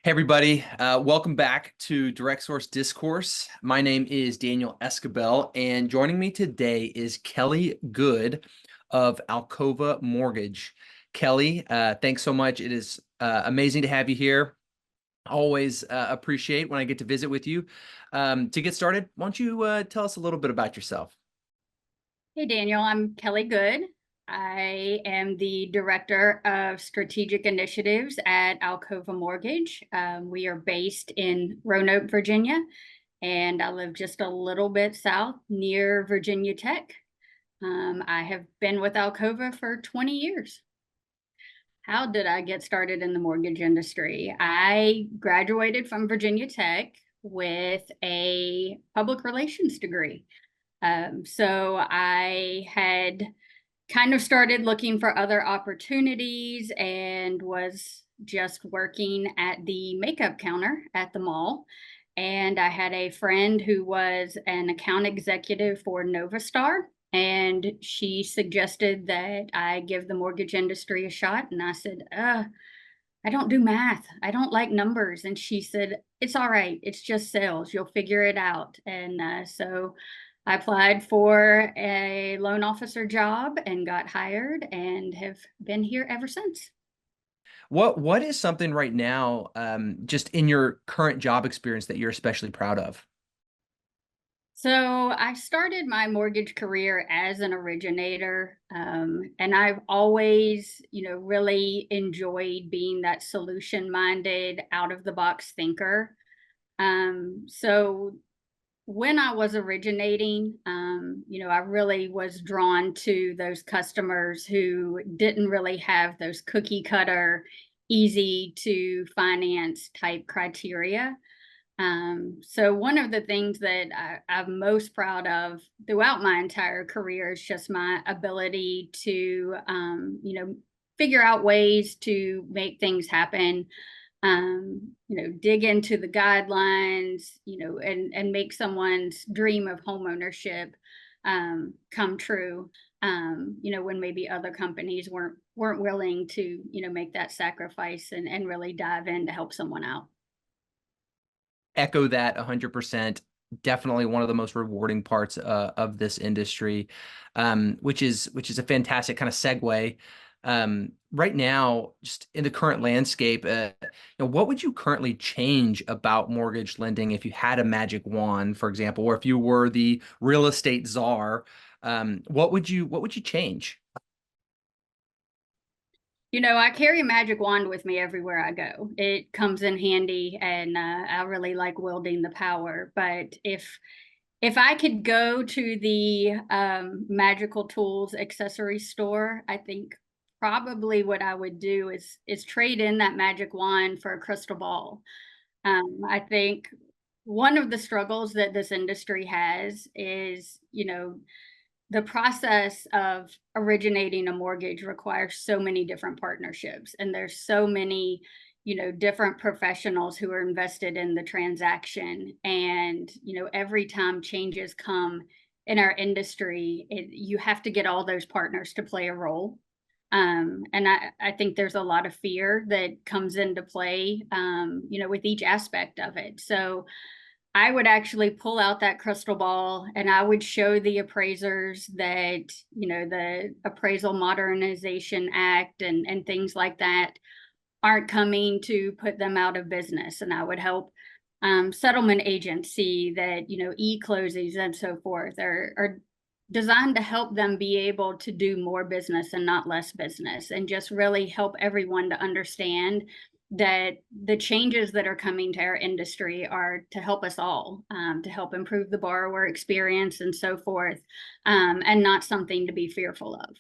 Hey everybody, welcome back to Direct-Source Discourse. My name is Daniel Esquibel, and joining me today is Kelly Good of ALCOVA Mortgage. Kelly, thanks so much. It is amazing to have you here. Always appreciate when I get to visit with you. To get started, why don't you tell us a little bit about yourself? Hey Daniel, I'm Kelly Good. I am the Director of Strategic Initiatives at ALCOVA Mortgage. We are based in Roanoke, Virginia, and I live just a little bit south near Virginia Tech. I have been with ALCOVA for 20 years. How did I get started in the mortgage industry? I graduated from Virginia Tech with a public relations degree. So I had kind of started looking for other opportunities and was just working at the makeup counter at the mall. And I had a friend who was an account executive for Novastar, and she suggested that I give the mortgage industry a shot. And I said, I don't do math. I don't like numbers. And she said, it's all right. It's just sales. You'll figure it out. And so I applied for a loan officer job and got hired and have been here ever since. What is something right now, just in your current job experience that you're especially proud of? So I started my mortgage career as an originator, and I've always, really enjoyed being that solution-minded, out-of-the-box thinker. So when I was originating, I really was drawn to those customers who didn't really have those cookie cutter, easy to finance type criteria. So one of the things that I'm most proud of throughout my entire career is just my ability to, figure out ways to make things happen, dig into the guidelines, and make someone's dream of homeownership come true. When maybe other companies weren't willing to, make that sacrifice and really dive in to help someone out. Echo that 100%. Definitely one of the most rewarding parts of this industry, which is a fantastic kind of segue. Right now, just in the current landscape, what would you currently change about mortgage lending if you had a magic wand, for example, or if you were the real estate czar? What would you change? I carry a magic wand with me everywhere I go. It comes in handy, and I really like wielding the power. But if I could go to the magical tools accessory store, I think probably what I would do is trade in that magic wand for a crystal ball. I think one of the struggles that this industry has is, the process of originating a mortgage requires so many different partnerships, and there's so many, different professionals who are invested in the transaction. And every time changes come in our industry, you have to get all those partners to play a role. And I think there's a lot of fear that comes into play, with each aspect of it. So I would actually pull out that crystal ball and I would show the appraisers that, the Appraisal Modernization Act and things like that aren't coming to put them out of business. And I would help settlement agents see that, e-closings and so forth are designed to help them be able to do more business and not less business, and just really help everyone to understand that the changes that are coming to our industry are to help us all, to help improve the borrower experience and so forth, and not something to be fearful of.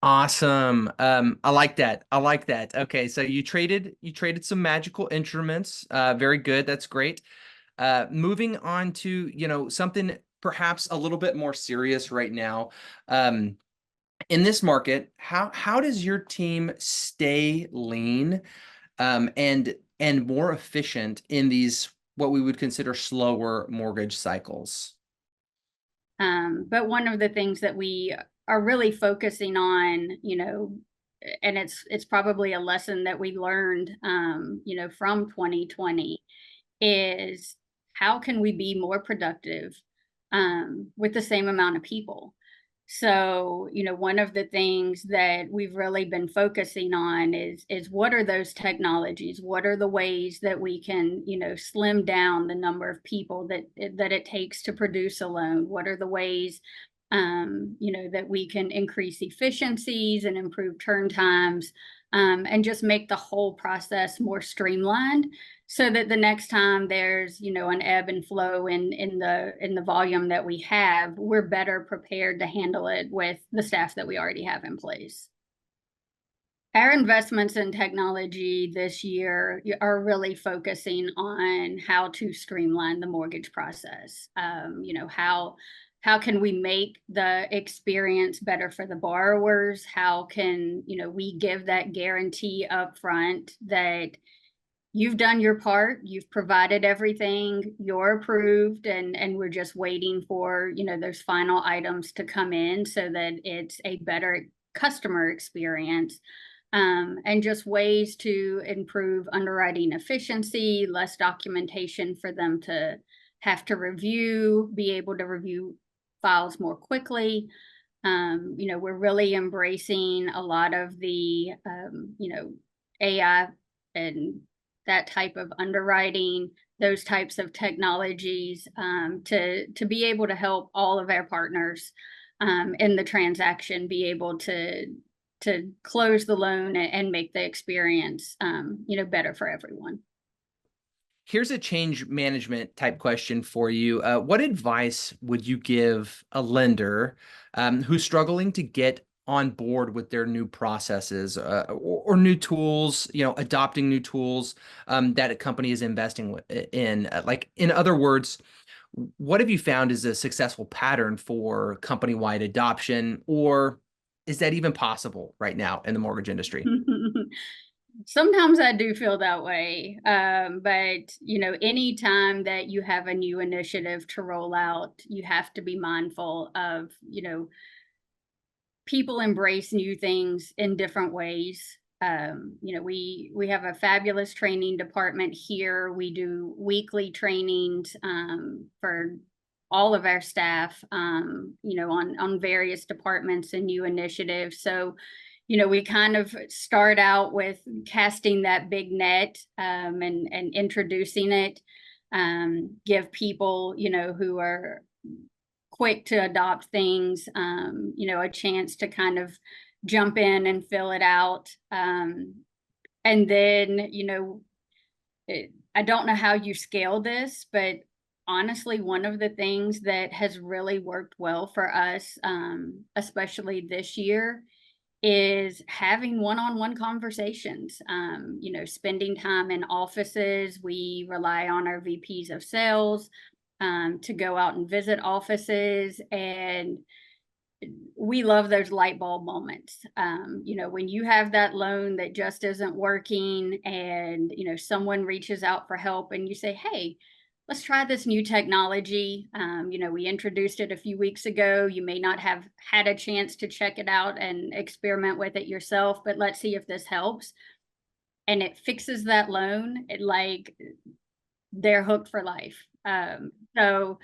Awesome. I like that. I like that. Okay, so you traded some magical instruments. Very good. That's great. Moving on to, something perhaps a little bit more serious right now. In this market, how does your team stay lean, and more efficient in these what we would consider slower mortgage cycles? But one of the things that we are really focusing on, and it's probably a lesson that we learned, from 2020, is how can we be more productive with the same amount of people? So, one of the things that we've really been focusing on is what are those technologies? What are the ways that we can, slim down the number of people that it takes to produce a loan? What are the ways, that we can increase efficiencies and improve turn times, and just make the whole process more streamlined, so that the next time there's an ebb and flow in the volume that we have, we're better prepared to handle it with the staff that we already have in place. Our investments in technology this year are really focusing on how to streamline the mortgage process. How can we make the experience better for the borrowers? How can we give that guarantee up front that you've done your part, you've provided everything, you're approved, and we're just waiting for those final items to come in so that it's a better customer experience, and just ways to improve underwriting efficiency, less documentation for them to have to review, be able to review files more quickly. We're really embracing a lot of the AI and that type of underwriting, those types of technologies, to be able to help all of our partners in the transaction be able to close the loan and make the experience better for everyone. Here's a change management type question for you. What advice would you give a lender who's struggling to get on board with their new processes, or new tools, adopting new tools that a company is investing in? Like, in other words, what have you found is a successful pattern for company-wide adoption, or is that even possible right now in the mortgage industry? Sometimes I do feel that way. But, anytime that you have a new initiative to roll out, you have to be mindful of, people embrace new things in different ways. We have a fabulous training department here. We do weekly trainings for all of our staff, on various departments and new initiatives. So, we kind of start out with casting that big net, and introducing it, give people, who are quick to adopt things, a chance to kind of jump in and fill it out. And then, I don't know how you scale this, but honestly, one of the things that has really worked well for us, especially this year, is having one-on-one conversations, spending time in offices. We rely on our VPs of sales to go out and visit offices, and we love those light bulb moments. When you have that loan that just isn't working, and someone reaches out for help, and you say, hey, let's try this new technology. We introduced it a few weeks ago. You may not have had a chance to check it out and experiment with it yourself, but let's see if this helps. And it fixes that loan. They're hooked for life. So,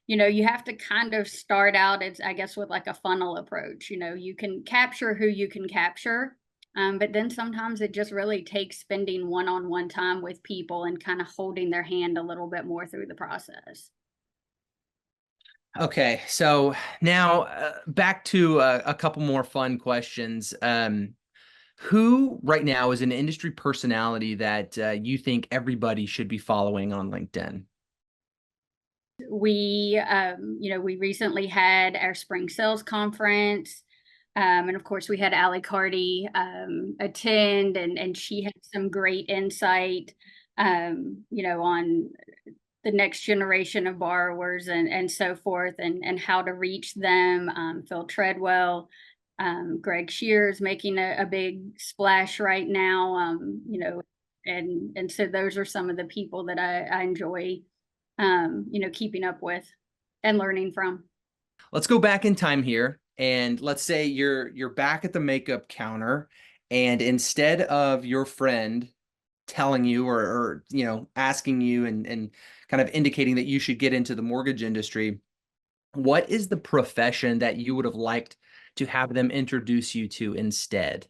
you have to kind of start out, I guess, with like a funnel approach. You can capture who you can capture. But then sometimes it just really takes spending one-on-one time with people and kind of holding their hand a little bit more through the process. Okay, so now back to a couple more fun questions. Who right now is an industry personality that you think everybody should be following on LinkedIn? We recently had our spring sales conference. And of course, we had Ali Carty attend, and she had some great insight, on the next generation of borrowers and so forth, and how to reach them. Phil Treadwell, Greg Shears making a big splash right now, and so those are some of the people that I enjoy, keeping up with and learning from. Let's go back in time here. And let's say you're back at the makeup counter, And instead of your friend telling you or asking you and kind of indicating that you should get into the mortgage industry, what is the profession that you would have liked to have them introduce you to instead?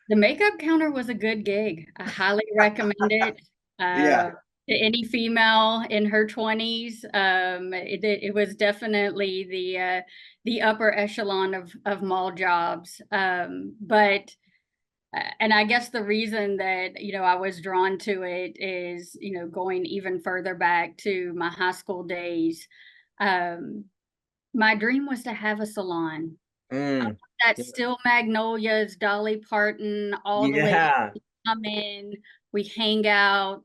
The makeup counter was a good gig. I highly recommend it Yeah. to any female in her 20s. It was definitely the upper echelon of mall jobs. But and I guess the reason that I was drawn to it is going even further back to my high school days. Um, my dream was to have a salon. Mm. That Yeah. Steel Magnolias, Dolly Parton, all the ladies Yeah. come in, we hang out,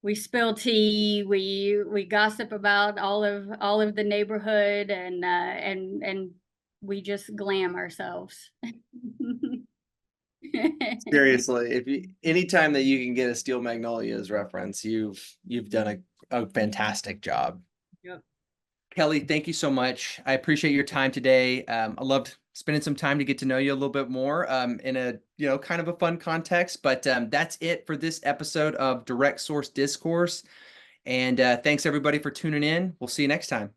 we spill tea, we gossip about all of the neighborhood, and we just glam ourselves. Seriously, if you anytime that you can get a Steel Magnolias reference, you've done a fantastic job. Yep. Kelly, thank you so much. I appreciate your time today. I loved spending some time to get to know you a little bit more in a kind of a fun context. But that's it for this episode of Direct Source Discourse. And thanks everybody for tuning in. We'll see you next time.